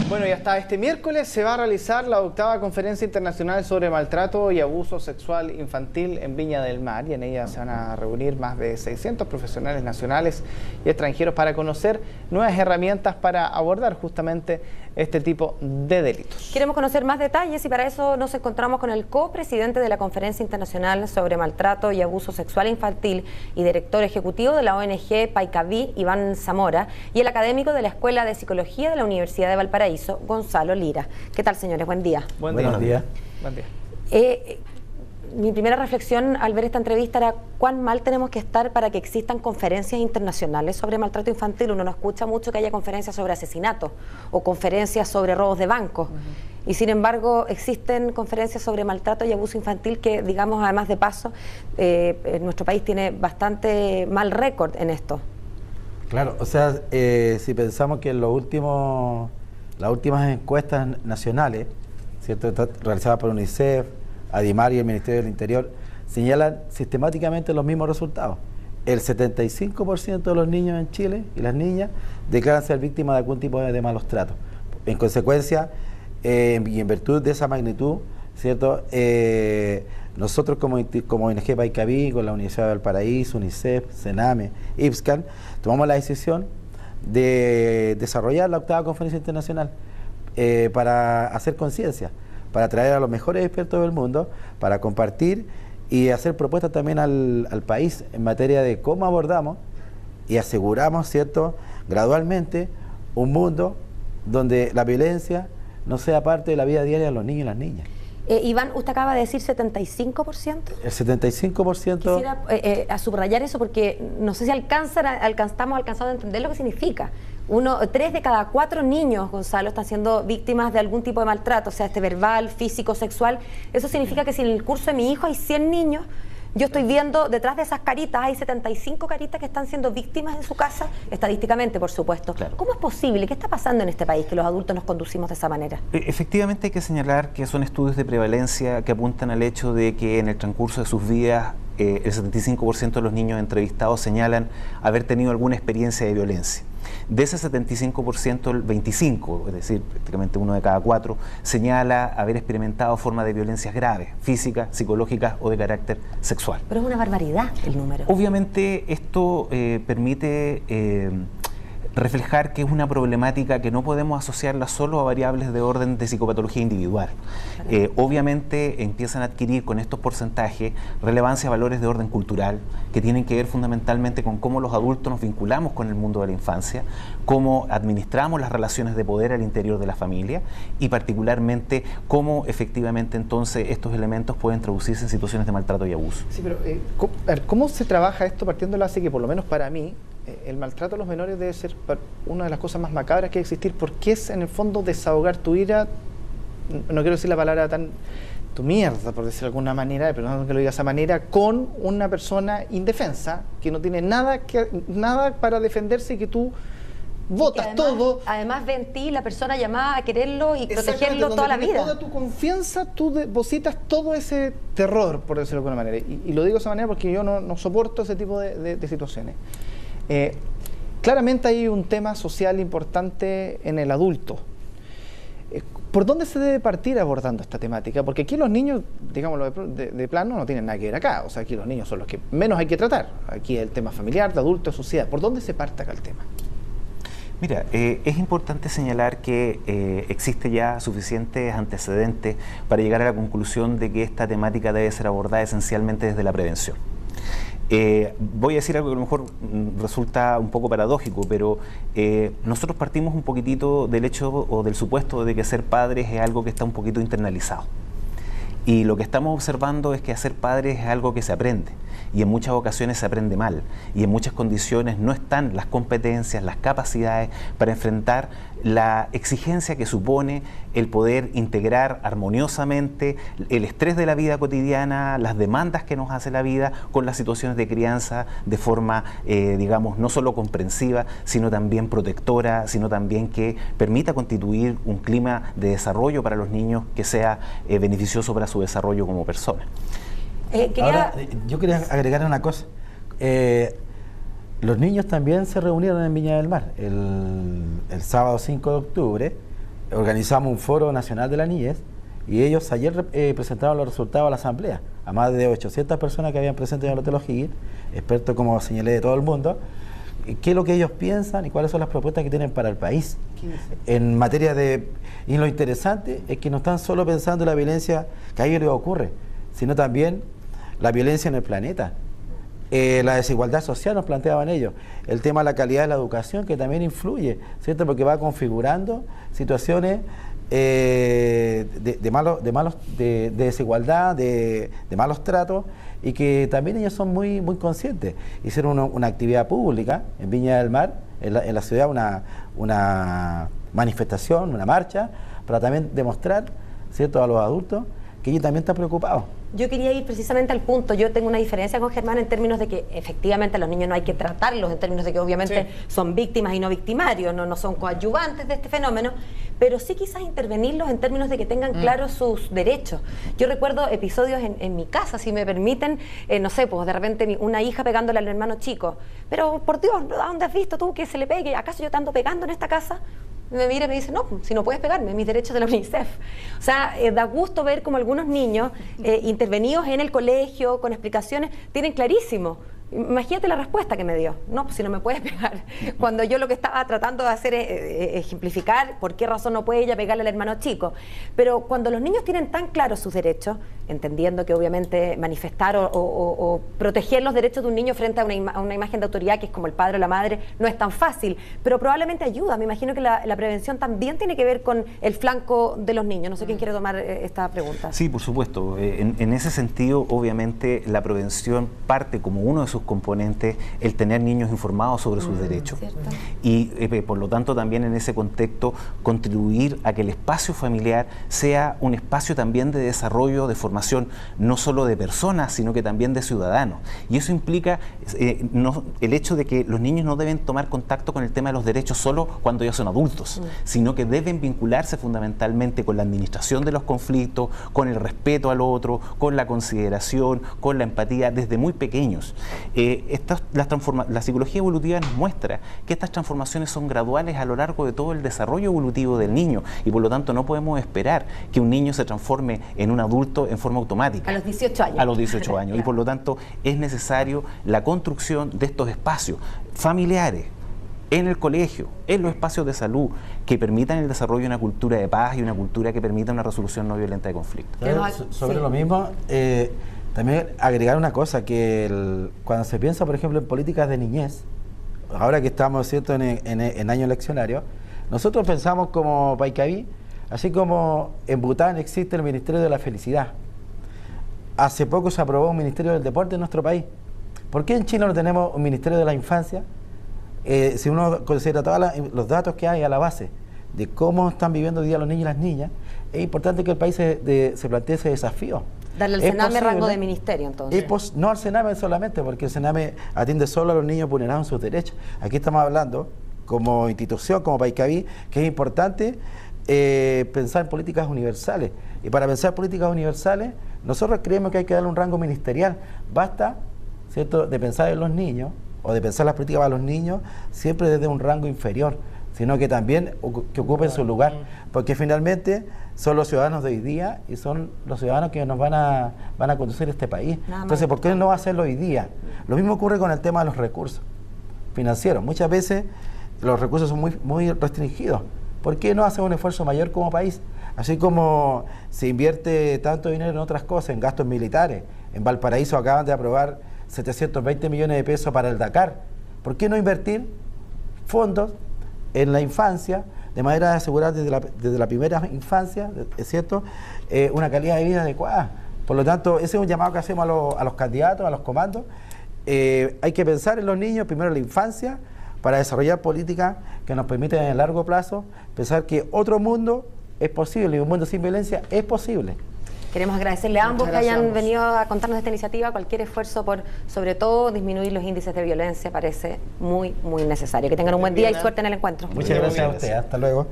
Bueno, y hasta este miércoles se va a realizar la 8ª Conferencia Internacional sobre Maltrato y Abuso Sexual Infantil en Viña del Mar, y en ella se van a reunir más de 600 profesionales nacionales y extranjeros para conocer nuevas herramientas para abordar justamente este tipo de delitos. Queremos conocer más detalles y para eso nos encontramos con el copresidente de la Conferencia Internacional sobre Maltrato y Abuso Sexual Infantil y director ejecutivo de la ONG Paicaví, Iván Zamora, y el académico de la Escuela de Psicología de la Universidad de Valparaíso, Gonzalo Lira. ¿Qué tal, señores? Buen día. Buenos días. Buen día. Mi primera reflexión al ver esta entrevista era cuán mal tenemos que estar para que existan conferencias internacionales sobre maltrato infantil. Uno no escucha mucho que haya conferencias sobre asesinatos o conferencias sobre robos de bancos. Y sin embargo existen conferencias sobre maltrato y abuso infantil que, digamos, además de paso, nuestro país tiene bastante mal récord en esto. Claro, o sea, si pensamos que en las últimas encuestas nacionales, ¿cierto?, realizadas por UNICEF, ADIMAR y el Ministerio del Interior, señalan sistemáticamente los mismos resultados. El 75% de los niños en Chile y las niñas declaran ser víctimas de algún tipo de malos tratos. En consecuencia, y en virtud de esa magnitud, ¿cierto?, nosotros como ONG Paicaví, con la Universidad de Valparaíso, UNICEF, CENAME, IPSCAN, tomamos la decisión de desarrollar la 8ª Conferencia Internacional para hacer conciencia, para traer a los mejores expertos del mundo, para compartir y hacer propuestas también al país en materia de cómo abordamos y aseguramos, ¿cierto?, gradualmente un mundo donde la violencia no sea parte de la vida diaria de los niños y las niñas. Iván, usted acaba de decir 75%. El 75%... Quisiera subrayar eso porque no sé si estamos alcanzando a entender lo que significa. 3 de cada 4 niños, Gonzalo, están siendo víctimas de algún tipo de maltrato, o sea, verbal, físico, sexual. Eso significa que si en el curso de mi hijo hay 100 niños, yo estoy viendo detrás de esas caritas, hay 75 caritas que están siendo víctimas en su casa, estadísticamente, por supuesto. Claro. ¿Cómo es posible? ¿Qué está pasando en este país que los adultos nos conducimos de esa manera? Efectivamente hay que señalar que son estudios de prevalencia que apuntan al hecho de que en el transcurso de sus vidas el 75% de los niños entrevistados señalan haber tenido alguna experiencia de violencia. De ese 75%, el 25%, es decir, prácticamente 1 de cada 4, señala haber experimentado formas de violencias graves, físicas, psicológicas o de carácter sexual. Pero es una barbaridad el número. Obviamente esto permite reflejar que es una problemática que no podemos asociarla solo a variables de orden de psicopatología individual. Obviamente empiezan a adquirir con estos porcentajes relevancia a valores de orden cultural que tienen que ver fundamentalmente con cómo los adultos nos vinculamos con el mundo de la infancia, cómo administramos las relaciones de poder al interior de la familia y particularmente cómo efectivamente entonces estos elementos pueden traducirse en situaciones de maltrato y abuso. Sí, pero ¿cómo se trabaja esto partiendo de la base que por lo menos para mí el maltrato a los menores debe ser una de las cosas más macabras que existir, porque es en el fondo desahogar tu ira, no quiero decir la palabra tu mierda, por decirlo de alguna manera, pero no que lo diga de esa manera, con una persona indefensa, que no tiene nada para defenderse y que tú botas todo. Además ven en ti la persona llamada a quererlo y protegerlo toda la vida. Toda tu confianza, tú depositas todo ese terror, por decirlo de alguna manera. Y lo digo de esa manera porque yo no soporto ese tipo de situaciones. Claramente hay un tema social importante en el adulto. ¿Por dónde se debe partir abordando esta temática? Porque aquí los niños, digámoslo de plano, no tienen nada que ver acá. O sea, aquí los niños son los que menos hay que tratar. Aquí el tema familiar, de adulto, sociedad. ¿Por dónde se parte acá el tema? Mira, es importante señalar que existe ya suficientes antecedentes para llegar a la conclusión de que esta temática debe ser abordada esencialmente desde la prevención. Voy a decir algo que a lo mejor resulta un poco paradójico, pero nosotros partimos un poquitito del hecho o del supuesto de que ser padres es algo que está un poquito internalizado. Y lo que estamos observando es que hacer padres es algo que se aprende. Y en muchas ocasiones se aprende mal. Y en muchas condiciones no están las competencias, las capacidades para enfrentar la exigencia que supone el poder integrar armoniosamente el estrés de la vida cotidiana, las demandas que nos hace la vida con las situaciones de crianza de forma, digamos, no solo comprensiva, sino también protectora, sino también que permita constituir un clima de desarrollo para los niños que sea beneficioso para su desarrollo como persona. Ahora, yo quería agregar una cosa. Los niños también se reunieron en Viña del Mar el sábado 5 de octubre organizamos un foro nacional de la niñez y ellos ayer presentaron los resultados a la asamblea, a más de 800 personas que habían presentes en el Hotel O'Higgins, expertos como señalé de todo el mundo, qué es lo que ellos piensan y cuáles son las propuestas que tienen para el país. En materia de... Y lo interesante es que no están solo pensando en la violencia que a ellos les ocurre, sino también la violencia en el planeta. La desigualdad social nos planteaban ellos, el tema de la calidad de la educación que también influye, ¿cierto? Porque va configurando situaciones de desigualdad, de malos tratos, y que también ellos son muy conscientes. Hicieron una actividad pública en Viña del Mar, en la ciudad, una manifestación, una marcha, para también demostrar, ¿cierto?, a los adultos que ellos también están preocupados. Yo quería ir precisamente al punto. Yo tengo una diferencia con Germán en términos de que efectivamente a los niños no hay que tratarlos, en términos de que obviamente son víctimas y no victimarios, no son coadyuvantes de este fenómeno, pero sí quizás intervenirlos en términos de que tengan claros sus derechos. Yo recuerdo episodios en mi casa, si me permiten, no sé, pues de repente una hija pegándole al hermano chico, pero por Dios, ¿a dónde has visto tú que se le pegue? ¿Acaso yo te ando pegando en esta casa? Me mira y me dice, no, si no puedes pegarme, mis derechos de la UNICEF. O sea, da gusto ver como algunos niños intervenidos en el colegio, con explicaciones, tienen clarísimo. Imagínate la respuesta que me dio. No, pues si no me puedes pegar. Cuando yo lo que estaba tratando de hacer es ejemplificar por qué razón no puede ella pegarle al hermano chico. Pero cuando los niños tienen tan claros sus derechos, entendiendo que obviamente manifestar o proteger los derechos de un niño frente a una imagen de autoridad que es como el padre o la madre no es tan fácil, pero probablemente ayuda. Me imagino que la prevención también tiene que ver con el flanco de los niños. No sé quién quiere tomar esta pregunta. Sí, por supuesto. En ese sentido, obviamente, la prevención parte como uno de sus componentes el tener niños informados sobre sus derechos. ¿Cierto? Y por lo tanto también en ese contexto contribuir a que el espacio familiar sea un espacio también de desarrollo, de formación, no solo de personas, sino que también de ciudadanos. Y eso implica el hecho de que los niños no deben tomar contacto con el tema de los derechos solo cuando ya son adultos, sino que deben vincularse fundamentalmente con la administración de los conflictos, con el respeto al otro, con la consideración, con la empatía desde muy pequeños. La psicología evolutiva nos muestra que estas transformaciones son graduales a lo largo de todo el desarrollo evolutivo del niño y por lo tanto no podemos esperar que un niño se transforme en un adulto en forma automática. A los 18 años. A los 18 años. Y por lo tanto es necesario la construcción de estos espacios familiares, en el colegio, en los espacios de salud, que permitan el desarrollo de una cultura de paz y una cultura que permita una resolución no violenta de conflictos. Sobre lo mismo, también agregar una cosa, que cuando se piensa, por ejemplo, en políticas de niñez, ahora que estamos, ¿cierto?, en año eleccionario, nosotros pensamos como Paicaví, así como en Bután existe el Ministerio de la Felicidad. Hace poco se aprobó un Ministerio del Deporte en nuestro país. ¿Por qué en Chile no tenemos un Ministerio de la Infancia? Si uno considera todos los datos que hay a la base de cómo están viviendo hoy día los niños y las niñas, es importante que el país se plantee ese desafío. Darle al Sename rango de ministerio, entonces. No al Sename solamente, porque el Sename atiende solo a los niños vulnerados en sus derechos. Aquí estamos hablando, como institución, como Paicaví, que es importante pensar en políticas universales. Y para pensar políticas universales, nosotros creemos que hay que darle un rango ministerial. Basta, ¿cierto?, de pensar en los niños, o de pensar las políticas para los niños, siempre desde un rango inferior, sino que también que ocupen su lugar, porque finalmente son los ciudadanos de hoy día y son los ciudadanos que nos van a conducir este país. Entonces, ¿por qué no hacerlo hoy día? Lo mismo ocurre con el tema de los recursos financieros. Muchas veces los recursos son muy restringidos. ¿Por qué no hacer un esfuerzo mayor como país? Así como se invierte tanto dinero en otras cosas, en gastos militares. En Valparaíso acaban de aprobar 720 millones de pesos para el Dakar. ¿Por qué no invertir fondos en la infancia, de manera de asegurar desde la primera infancia, es cierto, una calidad de vida adecuada? Por lo tanto, ese es un llamado que hacemos a los candidatos, a los comandos. Hay que pensar en los niños, primero en la infancia, para desarrollar políticas que nos permitan en el largo plazo pensar que otro mundo es posible y un mundo sin violencia es posible. Queremos agradecerle a ambos que hayan venido a contarnos de esta iniciativa. Cualquier esfuerzo por, sobre todo, disminuir los índices de violencia parece muy necesario. Que tengan un buen día y suerte en el encuentro. Muchas gracias a usted. Hasta luego.